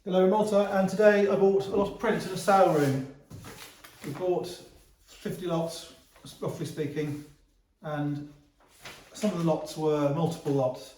Hello in Malta, and today I bought a lot of prints in a sale room. We bought 50 lots, roughly speaking, and some of the lots were multiple lots.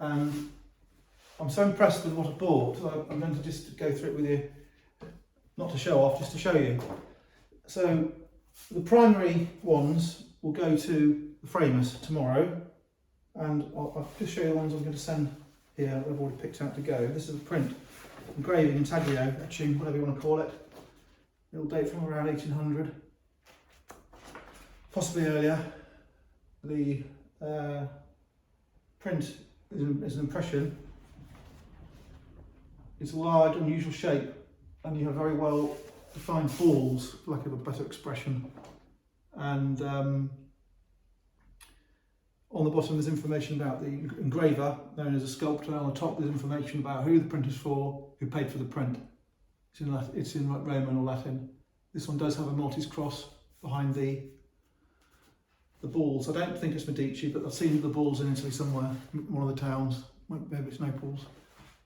And I'm so impressed with what I bought, I'm going to just go through it with you, not to show off, just to show you. So the primary ones will go to the framers tomorrow, and I'll just show you the ones I'm going to send here I've already picked out to go. This is a print, engraving, intaglio, etching, whatever you want to call it. It'll date from around 1800, possibly earlier. The print is an impression. It's a large, unusual shape, and you have very well defined balls, for lack of a better expression. And on the bottom there's information about the engraver, known as a sculptor. On the top there's information about who the print is for, who paid for the print. It's in Roman or Latin. This one does have a Maltese cross behind the balls. I don't think it's Medici, but I've seen the balls in Italy somewhere, one of the towns, maybe it's Naples.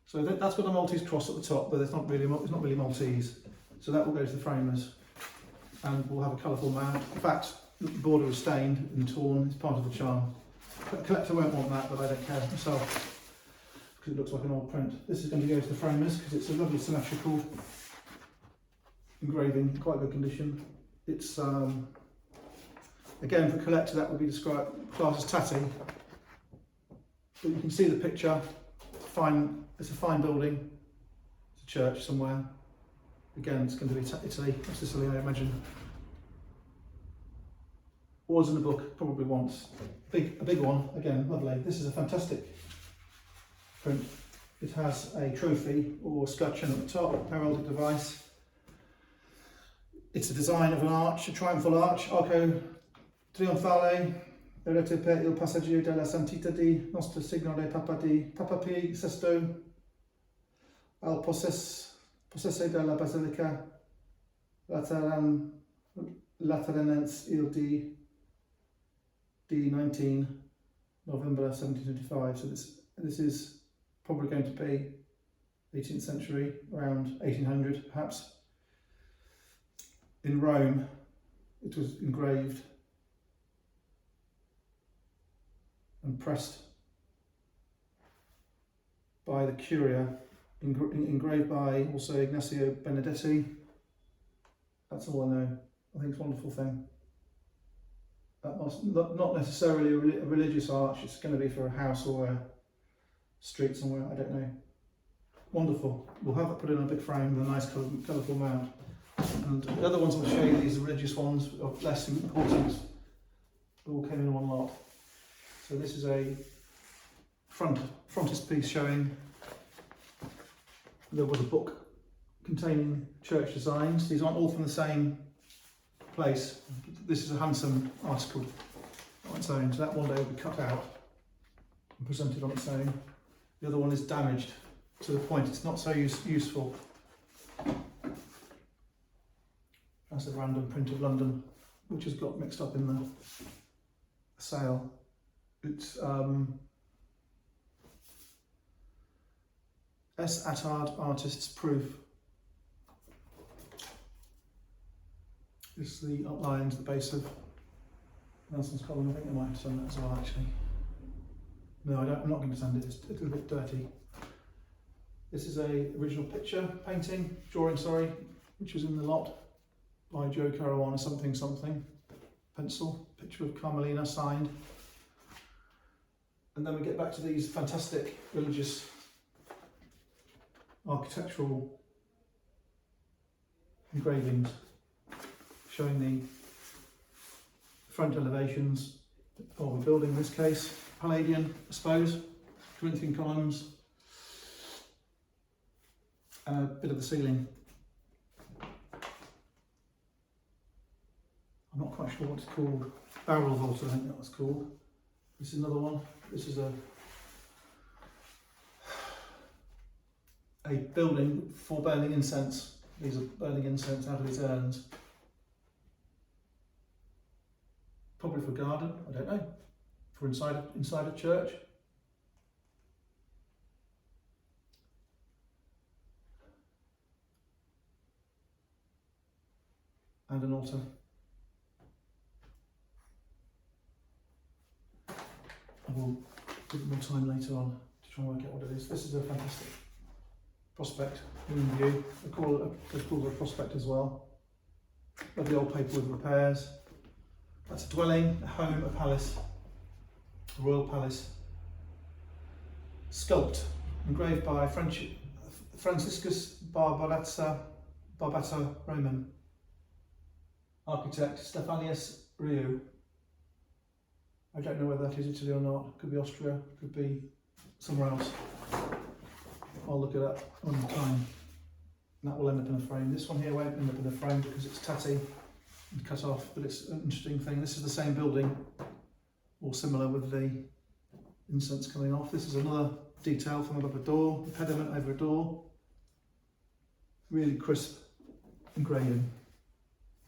So that's got a Maltese cross at the top, but it's not really Maltese. So that will go to the framers, and we'll have a colourful mount. In fact, the border is stained and torn. It's part of the charm. The collector won't want that, but I don't care myself because it looks like an old print. This is going to go to the framers because it's a lovely symmetrical engraving, quite good condition. It's again, for a collector that would be described classed as tatty. But you can see the picture. It's a fine building. It's a church somewhere. Again, it's going to be Italy or Sicily, I imagine. Was in the book probably once. A big one, again, lovely. This is a fantastic print. It has a trophy or scutcheon at the top, heraldic device. It's a design of an arch, a triumphal arch, arco trionfale, erete per il passaggio della santità di nostro signore Papa P. Sesto al possesse della basilica Lateranense il D19 November 1725. So this is probably going to be 18th century, around 1800 perhaps. In Rome, it was engraved and pressed by the Curia, engraved by also Ignazio Benedetti. That's all I know. I think it's a wonderful thing. Not necessarily a religious arch, it's going to be for a house or a street somewhere, I don't know. Wonderful. We'll have it put in a big frame with a nice colourful mount. And the other ones I'll show you, these religious ones of less importance, all came in one lot. So this is a frontispiece showing there was a book containing church designs. These aren't all from the same place. This is a handsome article on its own, so that one day will be cut out and presented on its own. The other one is damaged to the point it's not so useful. That's a random print of London, which has got mixed up in the sale. It's assorted artist's proof. This is the outlines, the base of Nelson's column. I think I might have done that as well, actually. No, I'm not going to send it, it's a bit dirty. This is a original drawing, which was in the lot by Joe Caruana something, pencil, picture of Carmelina signed. And then we get back to these fantastic religious architectural engravings showing the front elevations of a building, in this case, Palladian, I suppose, Corinthian columns, and a bit of the ceiling. I'm not quite sure what it's called. Barrel vault, I think that was called. This is another one. This is a building for burning incense. These are burning incense out of these urns. Probably for a garden, I don't know. For inside a church. and an altar. I will give it more time later on to try and work out what it is. This is a fantastic prospect moon view. They call it a prospect as well. Lovely old paper with repairs. That's a dwelling, a home, a palace, a royal palace. Sculpt, engraved by Franciscus Barbata Roman. Architect Stefanius Riu. I don't know whether that is Italy or not. Could be Austria, could be somewhere else. I'll look it up one time. And that will end up in a frame. This one here won't end up in a frame because it's tatty and cut off, but it's an interesting thing. This is the same building, or similar, with the incense coming off. This is another detail from above a door, the pediment over a door. Really crisp engraving.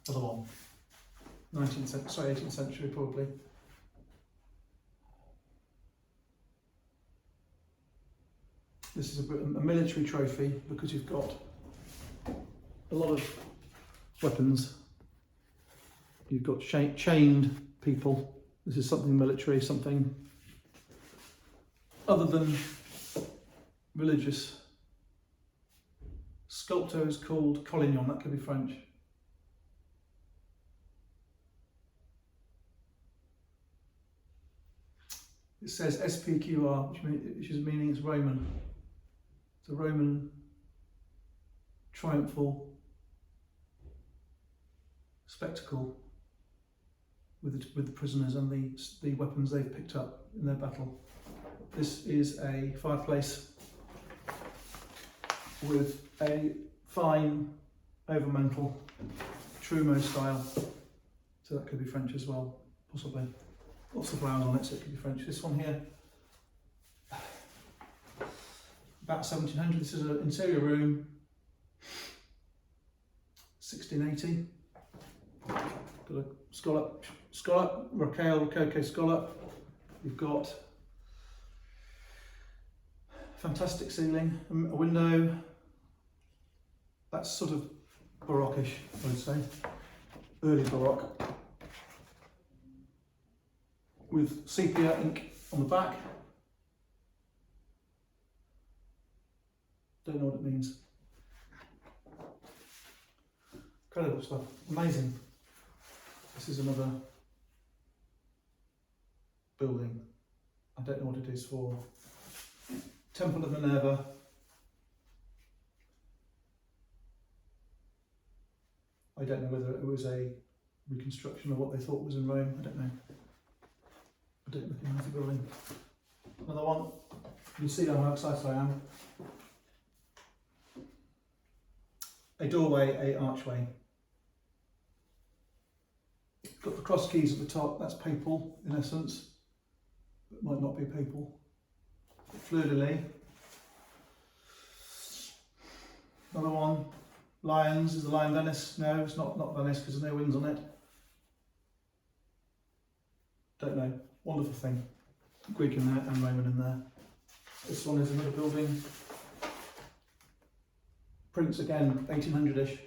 Other one. 19th century, sorry, 18th century probably. This is a military trophy because you've got a lot of weapons. You've got chained people. This is something military, something other than religious. Sculptor is called Collignon, that could be French. It says SPQR, which is meaning it's Roman. It's a Roman triumphal spectacle with the prisoners and the weapons they've picked up in their battle. This is a fireplace with a fine overmantel, Trumeau style. So that could be French as well, possibly. Lots of flowers on it, so it could be French. This one here, about 1700. This is an interior room, 1680. Got a scallop, rococo scallop. You've got fantastic ceiling, a window. That's sort of Barockish, I would say, early Baroque, with sepia ink on the back. Don't know what it means. Incredible stuff, amazing. This is another building. I don't know what it is for. Temple of Minerva. I don't know whether it was a reconstruction of what they thought was in Rome. I don't know. I don't recognise the building. Another one. You see how excited I am. A doorway, a archway. Got the cross keys at the top. That's papal in essence, but might not be papal. Fleur de lis. Another one. Lions. Is the lion Venice? No, it's not Venice because there's no wings on it. Don't know. Wonderful thing. Greek in there and Roman in there. This one is another building. Prints again, 1800-ish.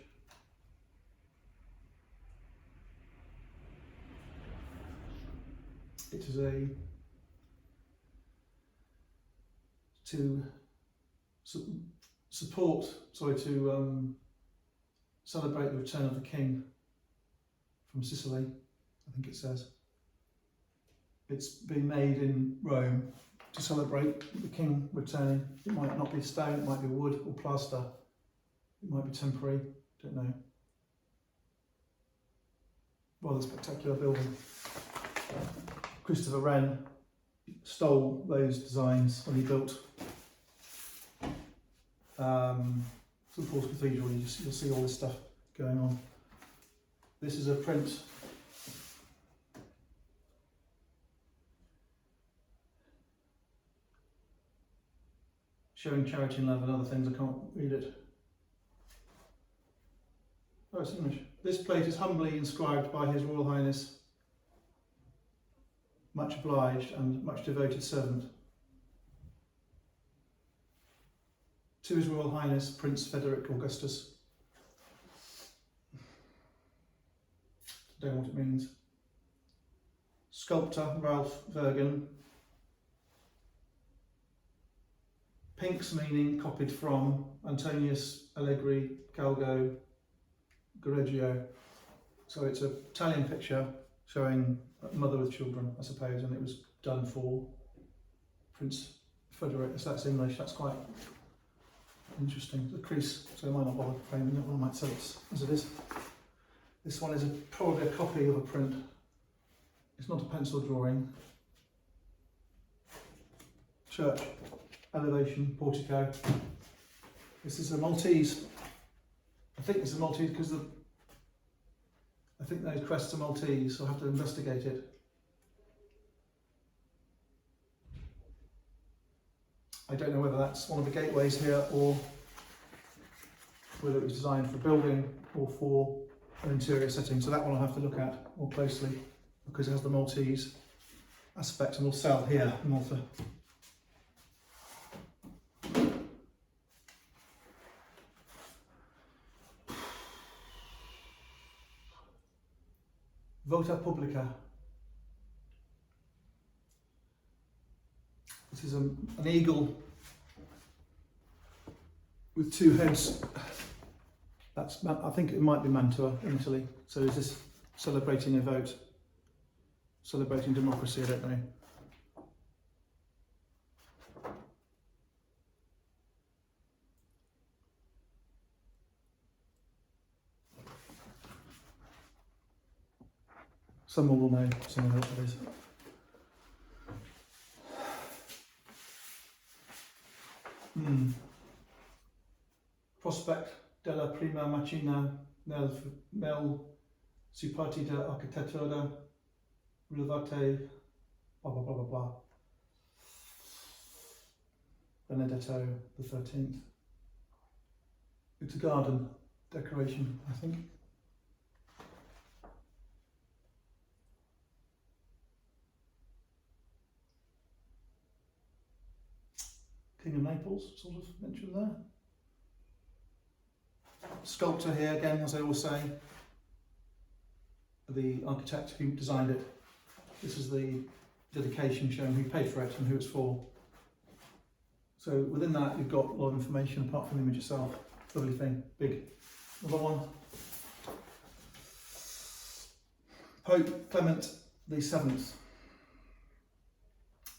It is to celebrate the return of the king from Sicily, I think it says. It's been made in Rome to celebrate the king returning. It might not be stone, it might be wood or plaster. It might be temporary, don't know. Rather spectacular building. Christopher Wren stole those designs when he built St Paul's Cathedral. You'll see all this stuff going on. This is a print showing charity and love and other things. I can't read it. Oh, it's English. This plate is humbly inscribed by His Royal Highness, much obliged and much devoted servant. To His Royal Highness Prince Frederick Augustus. don't know what it means. Sculptor Ralph Vergen. Pinks meaning copied from Antonius Allegri Calgo Correggio. So it's an Italian picture showing a mother with children, I suppose, and it was done for Prince Frederick. So that's English, that's quite interesting. The crease, so I might not bother framing it, or I might sell it as it is. This one is probably a copy of a print. It's not a pencil drawing. Church, elevation, portico. This is a Maltese. I think it's a Maltese because I think those crests are Maltese, so I'll have to investigate it. I don't know whether that's one of the gateways here or whether it was designed for building or for an interior setting. So that one I'll have to look at more closely because it has the Maltese aspect and will sell here in Malta. Vota Publica. This is an eagle with two heads. That's, I think it might be Mantua in Italy. So is this celebrating a vote? Celebrating democracy, I don't know. Someone will know some of it is. Prospect della prima macchina nel Supertita architettura rilevate blah blah blah blah blah. Benedetto the 13th. It's a garden decoration, I think. King of Naples, sort of mentioned there. Sculptor here again, as I always say. The architect who designed it. This is the dedication showing who paid for it and who it's for. So within that you've got a lot of information apart from the image itself. Lovely thing, big. Another one. Pope Clement the 7th,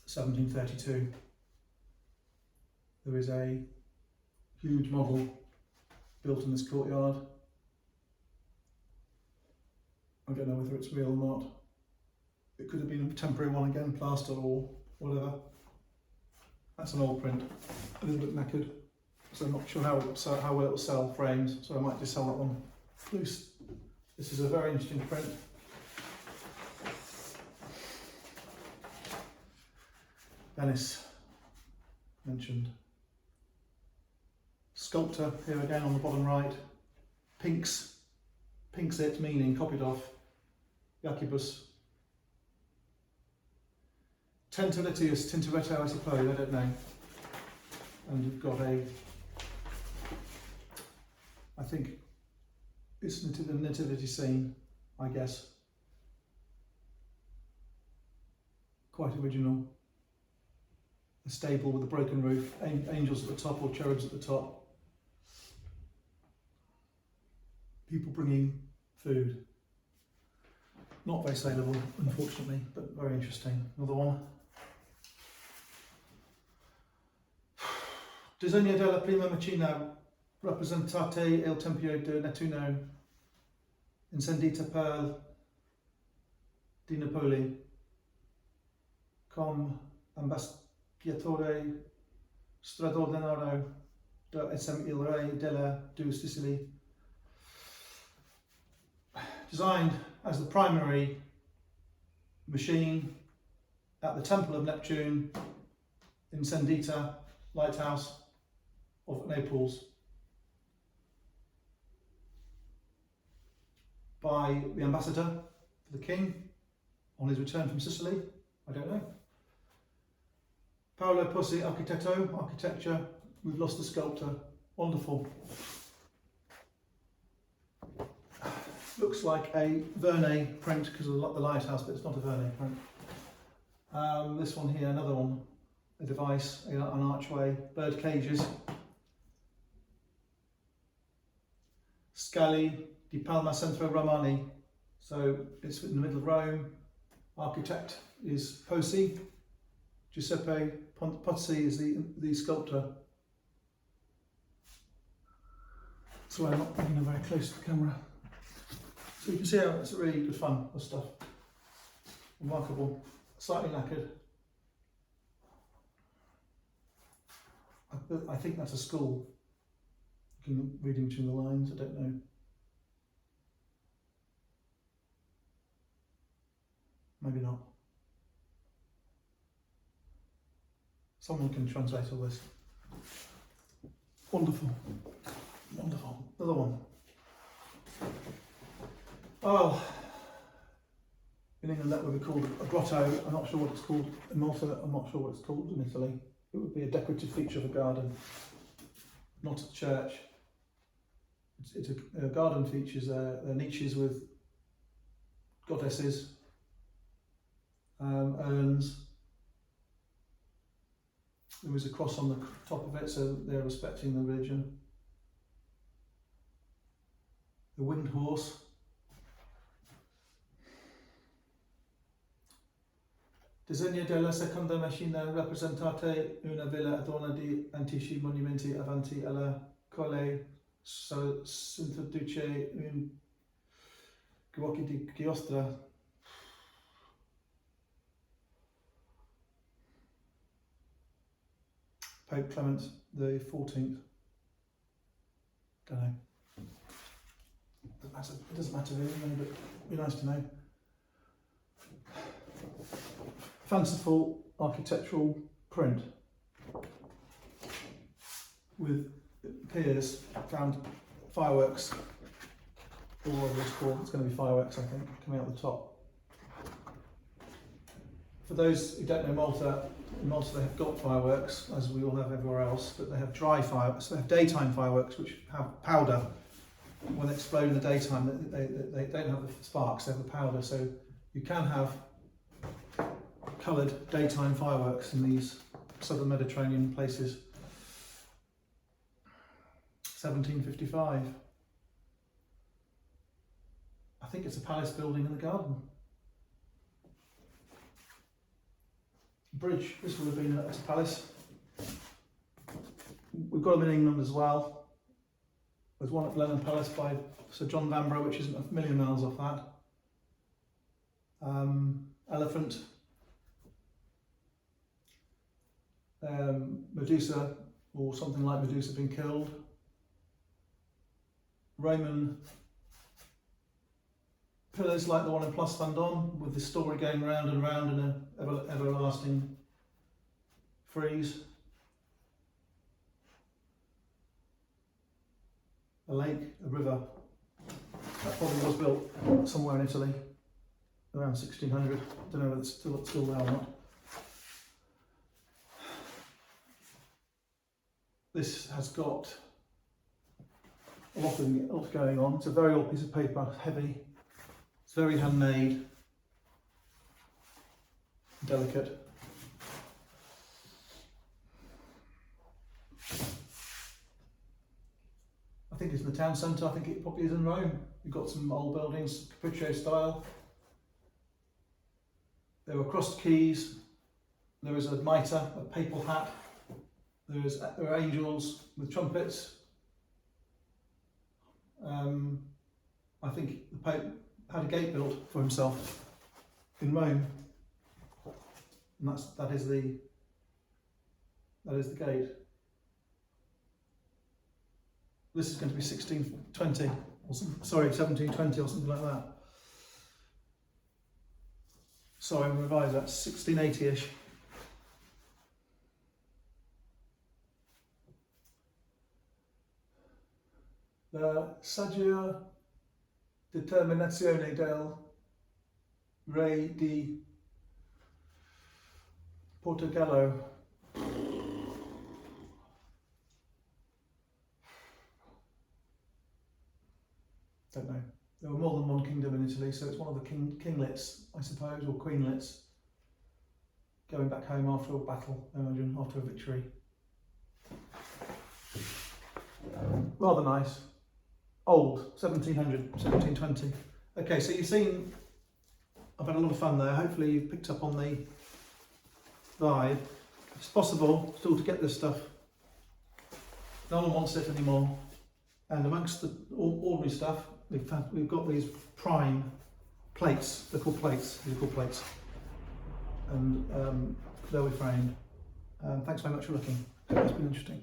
1732. There is a huge model built in this courtyard. I don't know whether it's real or not. It could have been a temporary one again, plaster or whatever. That's an old print, a little bit knackered. So I'm not sure how well it will sell frames, so I might just sell that one loose. This is a very interesting print. Venice, mentioned. Sculptor here again on the bottom right. Pinks it, meaning copied off. Jacobus. Tintoretius, Tintoretto I suppose, I don't know. And you've got I think it's the nativity scene, I guess. Quite original. A stable with a broken roof, angels at the top or cherubs at the top. People bringing food. Not very saleable, unfortunately, but very interesting. Another one. Disegno della prima macchina rappresentate il Tempio di Nettuno incendita per di Napoli come ambasciatore straordinario da il re della due Sicily. Designed as the primary machine at the Temple of Neptune in Sendita lighthouse of Naples by the ambassador for the king on his return from Sicily. I don't know. Paolo Pozzi Architetto, architecture. We've lost the sculptor. Wonderful. Looks like a Vernet print because of the lighthouse, but it's not a Vernet print. This one here, another one, a device, an archway, bird cages. Scali di Palma Centro Romani, so it's in the middle of Rome. Architect is Pozzi. Giuseppe Pozzi is the sculptor. So I'm not bringing it very close to the camera. So you can see how it's really good fun, this stuff. Remarkable, slightly lacquered. I think that's a school. You can read in between the lines, I don't know. Maybe not. Someone can translate all this. Wonderful. Wonderful. Another one. Oh, in England that would be called a grotto. I'm not sure what it's called in Malta. I'm not sure what it's called in Italy. It would be a decorative feature of a garden, not a church. It's a garden features niches with goddesses, urns. There is a cross on the top of it, so they're respecting the religion. The winged horse. Disegno della seconda macchina rappresentate una villa adorna di antichi monumenti avanti alla quale s'introduce un giochi di giostra. Pope Clement the 14th. Don't know. It doesn't matter really, but it'd be nice to know. Fanciful architectural print with piers, found fireworks, or whatever it's called. It's going to be fireworks, I think, coming out the top. For those who don't know Malta, in Malta they have got fireworks, as we all have everywhere else, but they have dry fireworks. They have daytime fireworks, which have powder. When they explode in the daytime, they don't have the sparks, they have the powder. So you can have coloured daytime fireworks in these southern Mediterranean places. 1755. I think it's a palace building in the garden. Bridge, this would have been at a palace. We've got them in England as well. There's one at Blenheim Palace by Sir John Vanbrugh, which isn't a million miles off that. Elephant. Medusa, or something like Medusa being killed. Roman pillars like the one in Place Vendôme, with the story going round and round in an everlasting frieze. A lake, a river. That probably was built somewhere in Italy around 1600. I don't know whether it's still there or not. This has got a lot going on. It's a very old piece of paper, heavy. It's very handmade, delicate. I think it's in the town centre. I think it probably is in Rome. You've got some old buildings, Capriccio style. There are crossed keys. There is a mitre, a papal hat. There are angels with trumpets. I think the Pope had a gate built for himself in Rome, and that is the gate. This is going to be 1620 or sorry, 1720 or something like that. Sorry, I'm revised that, 1680-ish. La saggia determinazione del re di Portogallo. Don't know. There were more than one kingdom in Italy, so it's one of the kinglets, I suppose, or queenlets, going back home after a battle, I imagine, after a victory. Rather nice. Old, 1700, 1720. Okay, so you've seen, I've had a lot of fun there. Hopefully you've picked up on the vibe. It's possible still to get this stuff. No one wants it anymore. And amongst the ordinary stuff, we've got these prime plates. They're called plates. These are called plates. And they'll be framed. Thanks very much for looking. It's been interesting.